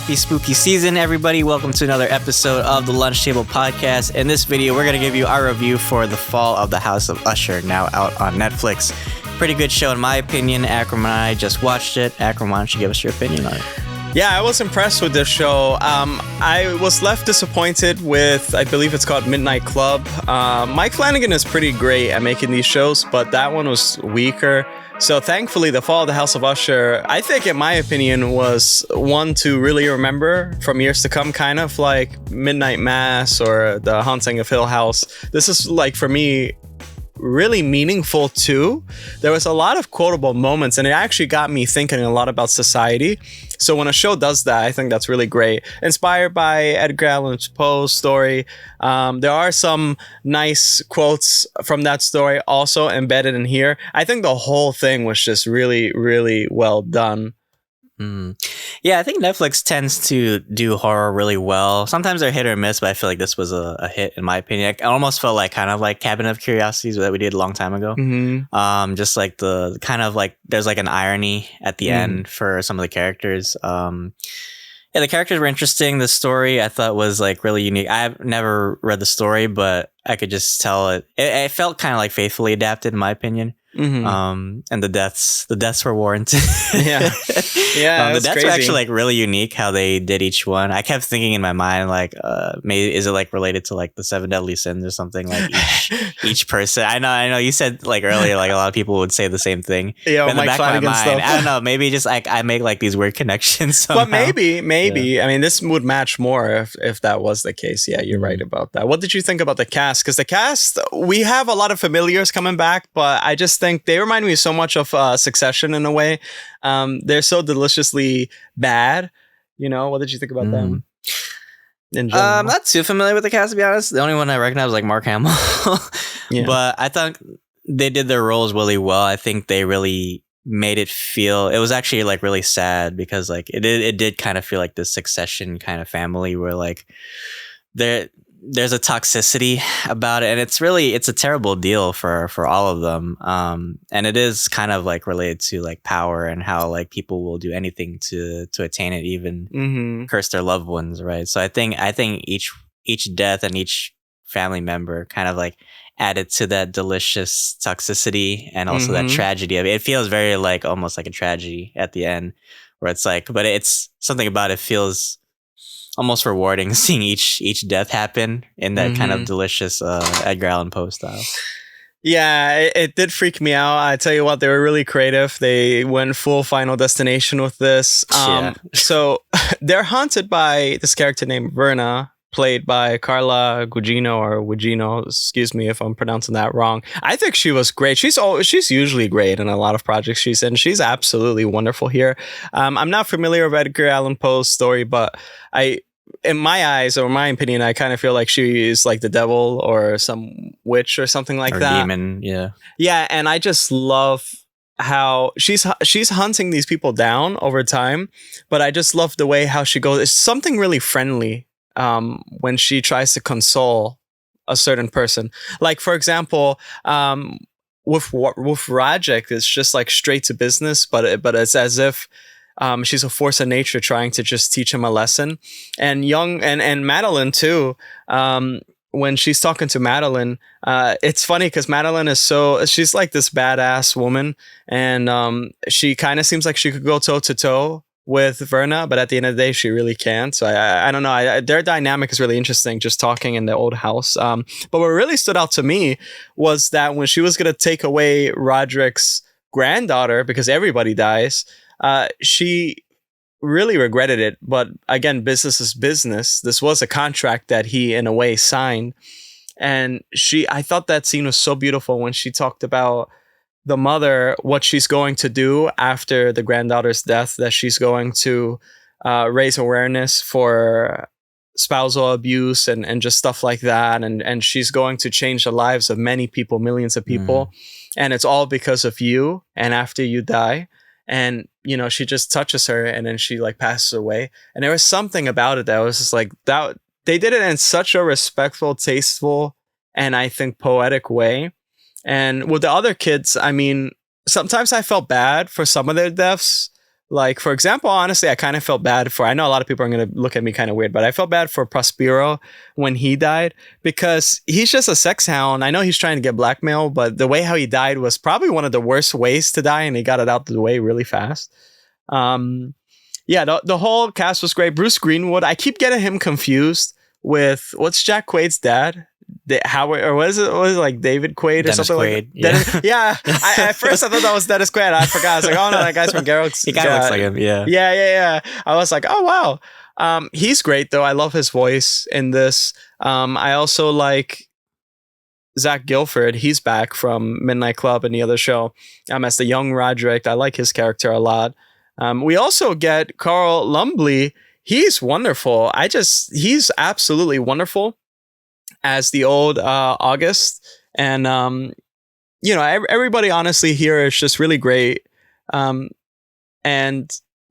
Happy spooky season, everybody. Welcome to another episode of the Lunch Table Podcast. In this video, we're going to give you our review for The Fall of the House of Usher, now out on Netflix. Pretty good show, in my opinion. Akram and I just watched it. Akram, why don't you give us your opinion on it? Yeah, I was impressed with this show. I was left disappointed with, I believe it's called Midnight Club. Mike Flanagan is pretty great at making these shows, but that one was weaker. So thankfully, The Fall of the House of Usher, I think, in my opinion, was one to really remember from years to come, kind of like Midnight Mass or The Haunting of Hill House. This is, like, for me, really meaningful too. There was a lot of quotable moments, and it actually got me thinking a lot about society. So when a show does that, I think that's really great. Inspired by Edgar Allan Poe's story, there are some nice quotes from that story also embedded in here. I think the whole thing was just really, really well done. Yeah, I think Netflix tends to do horror really well. Sometimes they're hit or miss, but I feel like this was a hit in my opinion. I almost felt like kind of like Cabinet of Curiosities that we did a long time ago. Just like the kind of like there's like an irony at the end for some of the characters. Yeah, the characters were interesting. The story I thought was like really unique. I've never read the story, but I could just tell it felt kind of like faithfully adapted in my opinion. And the deaths were warranted. Yeah. The deaths were actually like really unique how they did each one. I kept thinking in my mind like maybe is it like related to like the 7 deadly sins or something, like each person. I know you said like earlier like a lot of people would say the same thing. Yeah, in the back of my mind, stuff. I don't know, maybe just like I make like these weird connections somehow. But maybe yeah. I mean, this would match more if that was the case. Yeah, you're right about that. What did you think about the cast? Because the cast, we have a lot of familiars coming back, but I just think they remind me so much of Succession in a way. They're so deliciously bad. You know, what did you think about them? I'm not too familiar with the cast, to be honest. The only one I recognize was like Mark Hamill. But I thought they did their roles really well. I think they really made it feel, it was actually like really sad because like it did kind of feel like this Succession kind of family where like there's a toxicity about it, and it's a terrible deal for all of them. And it is kind of like related to like power and how like people will do anything to attain it, even curse their loved ones, right? So I think each death and each family member kind of like added to that delicious toxicity and also that tragedy of it. It feels very like almost like a tragedy at the end, where it's like, but it's something about it feels almost rewarding seeing each death happen in that kind of delicious Edgar Allan Poe style. Yeah, it did freak me out. I tell you what, they were really creative. They went full Final Destination with this. So they're haunted by this character named Verna, played by Carla Gugino, excuse me if I'm pronouncing that wrong. I think she was great. She's usually great in a lot of projects she's in. She's absolutely wonderful here. I'm not familiar with Edgar Allan Poe's story, but in my eyes, or my opinion, I kind of feel like she is like the devil or some witch or something like that. Demon, yeah. Yeah, and I just love how she's hunting these people down over time, but I just love the way how she goes. It's something really friendly when she tries to console a certain person. Like, for example, with Roderick, it's just like straight to business, but it's as if she's a force of nature trying to just teach him a lesson. And Madeline too, when she's talking to Madeline, it's funny because Madeline she's like this badass woman, and she kind of seems like she could go toe to toe with Verna, but at the end of the day, she really can't. So I don't know. Their dynamic is really interesting, just talking in the old house. But what really stood out to me was that when she was going to take away Roderick's granddaughter, because everybody dies, she really regretted it. But again, business is business. This was a contract that he, in a way, signed. And I thought that scene was so beautiful when she talked about the mother, what she's going to do after the granddaughter's death, that she's going to raise awareness for spousal abuse and just stuff like that. And she's going to change the lives of many people, millions of people. And it's all because of you. And after you die, and, you know, she just touches her and then she like passes away. And there was something about it that was just like that. They did it in such a respectful, tasteful, and I think poetic way. And with the other kids, I mean, sometimes I felt bad for some of their deaths, Like, for example, honestly, I kind of felt bad I know a lot of people are going to look at me kind of weird, but I felt bad for Prospero when he died because he's just a sex hound. I know he's trying to get blackmail, but the way how he died was probably one of the worst ways to die, and he got it out of the way really fast. The whole cast was great. Bruce Greenwood, I keep getting him confused with what's Jack Quaid's dad? Howard, or what is it? Was it like David Quaid or Dennis something Quaid, like that? At first I thought that was Dennis Quaid. I forgot. I was like, oh no, that guy's from Geralt's. He kind of looks like him. Yeah. I was like, oh wow. He's great though. I love his voice in this. I also like Zach Gilford. He's back from Midnight Club and the other show. As the young Roderick. I like his character a lot. We also get Carl Lumbly. He's wonderful. He's absolutely wonderful as the old August. And, everybody honestly here is just really great. And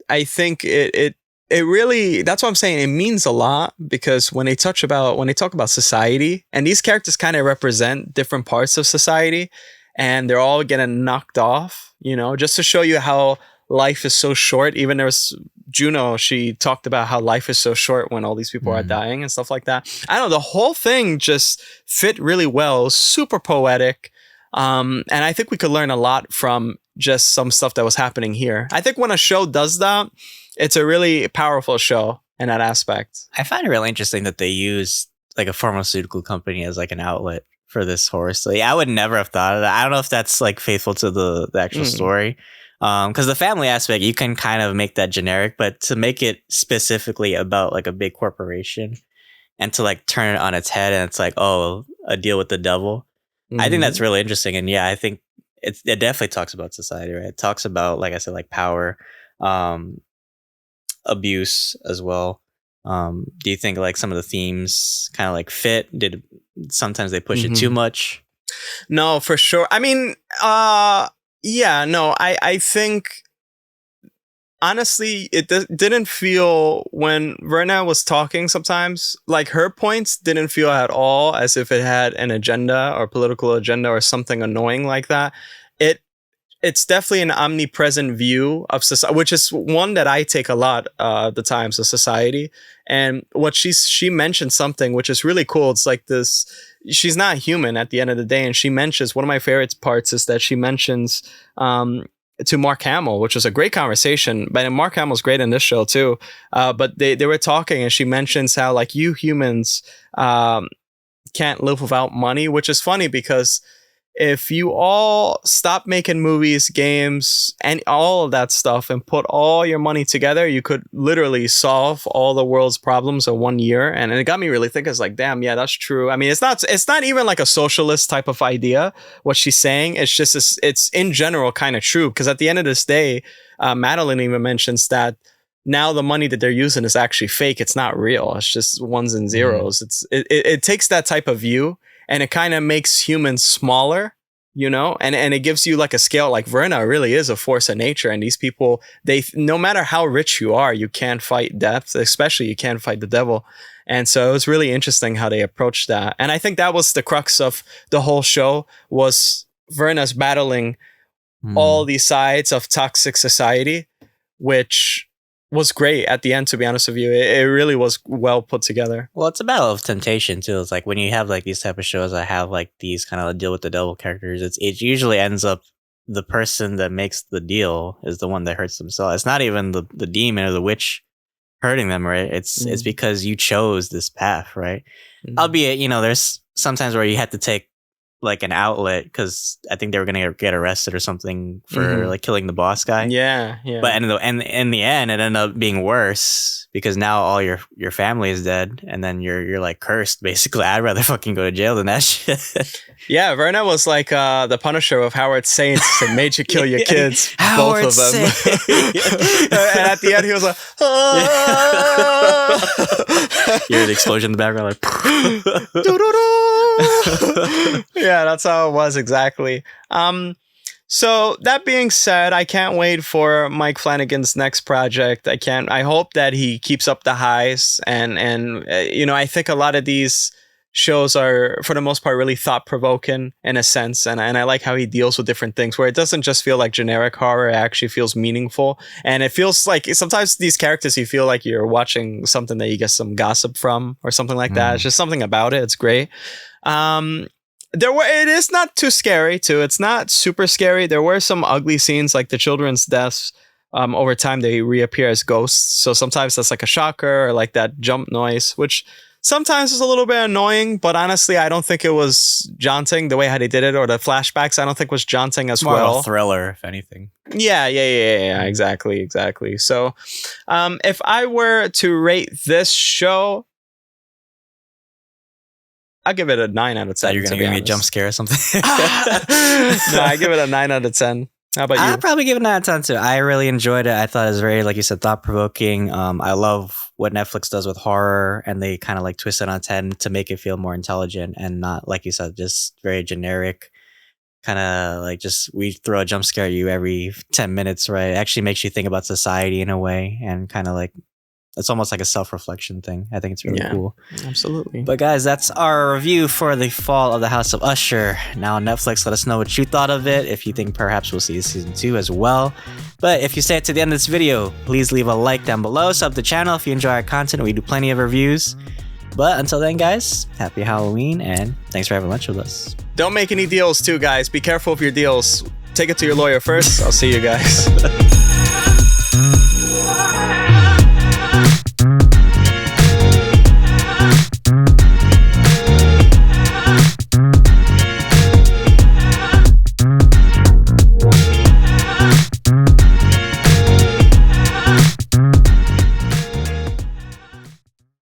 I think it really, that's what I'm saying. It means a lot because when they talk about society, and these characters kind of represent different parts of society, and they're all getting knocked off, just to show you how life is so short. Even there was Juno, she talked about how life is so short when all these people are dying and stuff like that. I don't know, the whole thing just fit really well, super poetic. And I think we could learn a lot from just some stuff that was happening here. I think when a show does that, it's a really powerful show in that aspect. I find it really interesting that they use like a pharmaceutical company as like an outlet for this horror story. I would never have thought of that. I don't know if that's like faithful to the actual story. Because the family aspect, you can kind of make that generic, but to make it specifically about like a big corporation and to like turn it on its head and it's like, oh, a deal with the devil. I think that's really interesting. And yeah, I think it definitely talks about society, right? It talks about, like I said, like power, abuse as well. Do you think like some of the themes kind of like fit? Sometimes they push it too much? No, for sure. I mean, I think honestly, it didn't feel, when Verna was talking sometimes, like her points didn't feel at all as if it had an agenda or political agenda or something annoying like that. It's definitely an omnipresent view of society, which is one that I take a lot of the times of society. And what she mentioned something which is really cool. It's like this, she's not human at the end of the day. And she mentions, one of my favorite parts is that she mentions to Mark Hamill, which was a great conversation. But Mark Hamill's great in this show too. But they were talking and she mentions how like you humans can't live without money, which is funny because if you all stop making movies, games, and all of that stuff and put all your money together, you could literally solve all the world's problems in 1 year. And it got me really thinking, it's like, damn, yeah, that's true. I mean, it's not even like a socialist type of idea, what she's saying. It's just, it's in general kind of true. Because at the end of this day, Madeline even mentions that now the money that they're using is actually fake. It's not real. It's just ones and zeros. It takes that type of view. And it kind of makes humans smaller, and it gives you like a scale. Like Verna really is a force of nature. And these people, no matter how rich you are, you can't fight death, especially you can't fight the devil. And so it was really interesting how they approached that. And I think that was the crux of the whole show, was Verna's battling all these sides of toxic society, which was great at the end, to be honest with you. It really was well put together. Well, it's a battle of temptation too. It's like when you have like these type of shows that have like these kind of deal with the devil characters, it usually ends up the person that makes the deal is the one that hurts themselves. It's not even the demon or the witch hurting them, right? It's because you chose this path, right? Albeit, there's sometimes where you have to take like an outlet because I think they were gonna get arrested or something for like killing the boss guy. Yeah. But in the end, it ended up being worse because now all your family is dead, and then you're like cursed. Basically, I'd rather fucking go to jail than that shit. Yeah, Verna was like the Punisher of Howard Saints and made you kill your kids, Howard both of them. And at the end, he was like, you hear the explosion in the background, like. Yeah, that's how it was exactly. So that being said, I can't wait for Mike Flanagan's next project. I hope that he keeps up the highs, and I think a lot of these shows are, for the most part, really thought-provoking in a sense, and I like how he deals with different things, where it doesn't just feel like generic horror, it actually feels meaningful, and it feels like sometimes these characters, you feel like you're watching something that you get some gossip from, or something like that. It's just something about it. It's great. It is not too scary, too. It's not super scary. There were some ugly scenes, like the children's deaths. Over time, they reappear as ghosts, so sometimes that's like a shocker, or like that jump noise, which sometimes is a little bit annoying, but honestly, I don't think it was jaunting the way how they did it, or the flashbacks, I don't think was jaunting as well. More well. of a thriller, if anything. Yeah, exactly. So, if I were to rate this show, I'll give it a 9 out of 10. You're going to give me a jump scare or something? No, I give it a 9 out of 10. How about you? I'd probably give it a 9 out of 10 too. I really enjoyed it. I thought it was very, like you said, thought-provoking. I love what Netflix does with horror, and they kind of like twist it on 10 to make it feel more intelligent and not, like you said, just very generic. Kind of like just we throw a jump scare at you every 10 minutes, right? It actually makes you think about society in a way, and kind of like it's almost like a self-reflection thing. I think it's really cool. Absolutely. But guys, that's our review for the fall of the House of Usher. Now Netflix, let us know what you thought of it, if you think perhaps we'll see season 2 as well. But if you stay to the end of this video, please leave a like down below, sub to the channel if you enjoy our content. We do plenty of reviews. But until then, guys, happy Halloween, and thanks for having lunch with us. Don't make any deals too, guys. Be careful of your deals. Take it to your lawyer first. I'll see you guys.